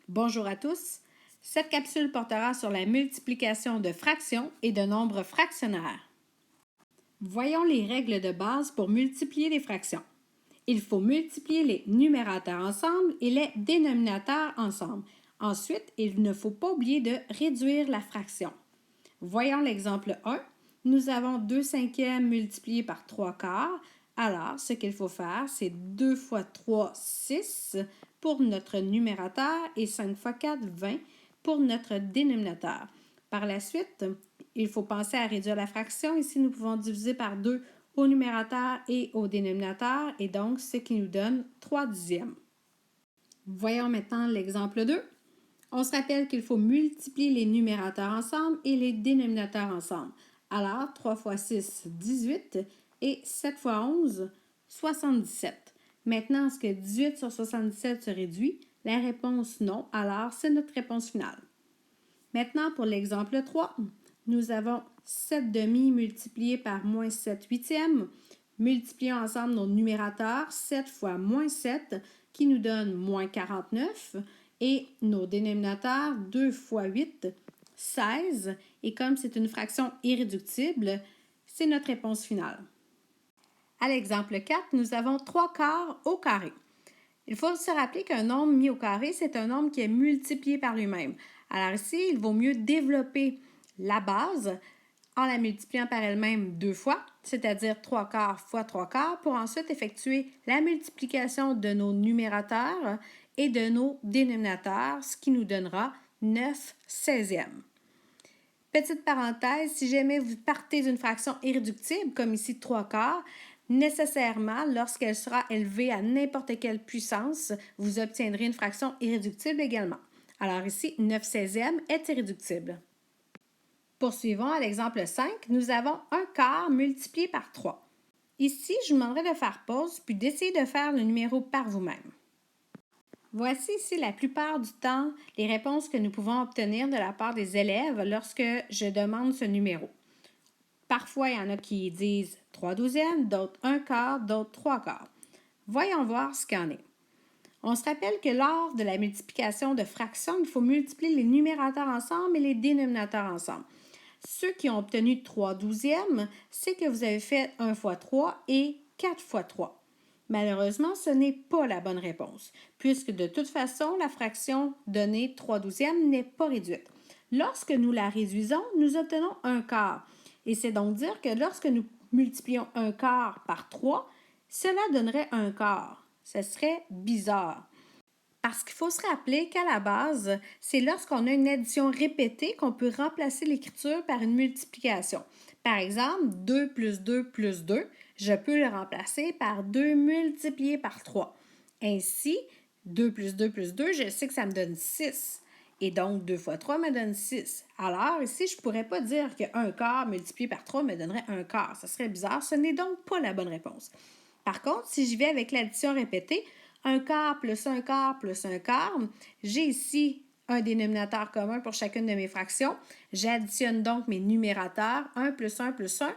Bonjour à tous. Cette capsule portera sur la multiplication de fractions et de nombres fractionnaires. Voyons les règles de base pour multiplier les fractions. Il faut multiplier les numérateurs ensemble et les dénominateurs ensemble. Ensuite, il ne faut pas oublier de réduire la fraction. Voyons l'exemple 1. Nous avons 2 cinquièmes multiplié par 3 quarts. Alors, ce qu'il faut faire, c'est 2 fois 3, 6 pour notre numérateur et 5 fois 4, 20 pour notre dénominateur. Par la suite, il faut penser à réduire la fraction. Ici, nous pouvons diviser par 2 au numérateur et au dénominateur, et donc ce qui nous donne 3 dixièmes. Voyons maintenant l'exemple 2. On se rappelle qu'il faut multiplier les numérateurs ensemble et les dénominateurs ensemble. Alors, 3 fois 6, 18 et 7 fois 11, 77. Maintenant, est-ce que 18 sur 77 se réduit? La réponse non, alors c'est notre réponse finale. Maintenant, pour l'exemple 3, nous avons 7 demi multiplié par moins 7 huitièmes. Multiplions ensemble nos numérateurs, 7 fois moins 7, qui nous donne moins 49, et nos dénominateurs, 2 fois 8, 16, et comme c'est une fraction irréductible, c'est notre réponse finale. À l'exemple 4, nous avons 3 quarts au carré. Il faut se rappeler qu'un nombre mis au carré, c'est un nombre qui est multiplié par lui-même. Alors ici, il vaut mieux développer la base en la multipliant par elle-même 2 fois, c'est-à-dire 3 quarts fois 3 quarts, pour ensuite effectuer la multiplication de nos numérateurs et de nos dénominateurs, ce qui nous donnera 9 seizièmes. Petite parenthèse, si jamais vous partez d'une fraction irréductible, comme ici 3 quarts, nécessairement, lorsqu'elle sera élevée à n'importe quelle puissance, vous obtiendrez une fraction irréductible également. Alors ici, 9 seizièmes est irréductible. Poursuivons à l'exemple 5, nous avons un quart multiplié par 3. Ici, je vous demanderai de faire pause puis d'essayer de faire le numéro par vous-même. Voici ici la plupart du temps les réponses que nous pouvons obtenir de la part des élèves lorsque je demande ce numéro. Parfois, il y en a qui disent 3 douzièmes, d'autres 1 quart, d'autres 3 quarts. Voyons voir ce qu'il y en est. On se rappelle que lors de la multiplication de fractions, il faut multiplier les numérateurs ensemble et les dénominateurs ensemble. Ceux qui ont obtenu 3 douzièmes, c'est que vous avez fait 1 fois 3 et 4 fois 3. Malheureusement, ce n'est pas la bonne réponse, puisque de toute façon, la fraction donnée 3 douzièmes n'est pas réduite. Lorsque nous la réduisons, nous obtenons 1 quart. Et c'est donc dire que lorsque nous multiplions 1 quart par 3, cela donnerait 1 quart. Ce serait bizarre. Parce qu'il faut se rappeler qu'à la base, c'est lorsqu'on a une addition répétée qu'on peut remplacer l'écriture par une multiplication. Par exemple, 2 plus 2 plus 2, je peux le remplacer par 2 multiplié par 3. Ainsi, 2 plus 2 plus 2, je sais que ça me donne 6. Et donc, 2 fois 3 me donne 6. Alors, ici, je ne pourrais pas dire que 1 quart multiplié par 3 me donnerait 1 quart. Ce serait bizarre. Ce n'est donc pas la bonne réponse. Par contre, si je vais avec l'addition répétée, 1 quart plus 1 quart plus 1 quart, j'ai ici un dénominateur commun pour chacune de mes fractions. J'additionne donc mes numérateurs. 1 plus 1 plus 1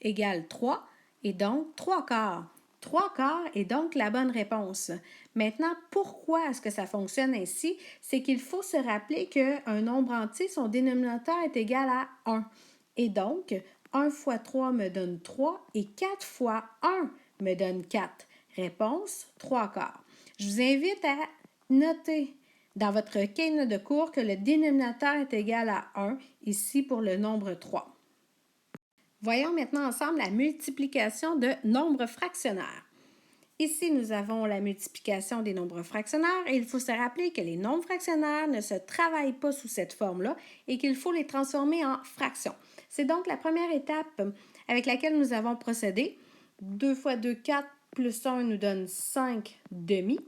égale 3, et donc 3 quarts. 3 quarts est donc la bonne réponse. Maintenant, pourquoi est-ce que ça fonctionne ainsi? C'est qu'il faut se rappeler qu'un nombre entier, son dénominateur est égal à 1. Et donc, 1 fois 3 me donne 3 et 4 fois 1 me donne 4. Réponse, 3 quarts. Je vous invite à noter dans votre cahier de cours que le dénominateur est égal à 1, ici pour le nombre 3. Voyons maintenant ensemble la multiplication de nombres fractionnaires. Ici, nous avons la multiplication des nombres fractionnaires et il faut se rappeler que les nombres fractionnaires ne se travaillent pas sous cette forme-là et qu'il faut les transformer en fractions. C'est donc la première étape avec laquelle nous avons procédé. 2 fois 2, 4, plus 1 nous donne 5 demi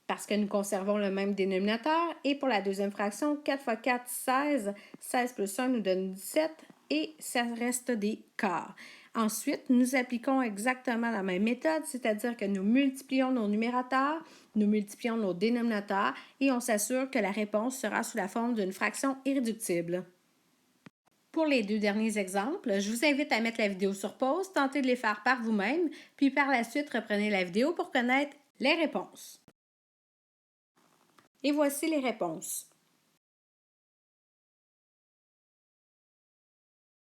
parce que nous conservons le même dénominateur. Et pour la deuxième fraction, 4 fois 4, 16. 16 plus 1 nous donne 17 et ça reste des quarts. Ensuite, nous appliquons exactement la même méthode, c'est-à-dire que nous multiplions nos numérateurs, nous multiplions nos dénominateurs et on s'assure que la réponse sera sous la forme d'une fraction irréductible. Pour les deux derniers exemples, je vous invite à mettre la vidéo sur pause, tentez de les faire par vous-même, puis par la suite, reprenez la vidéo pour connaître les réponses. Et voici les réponses.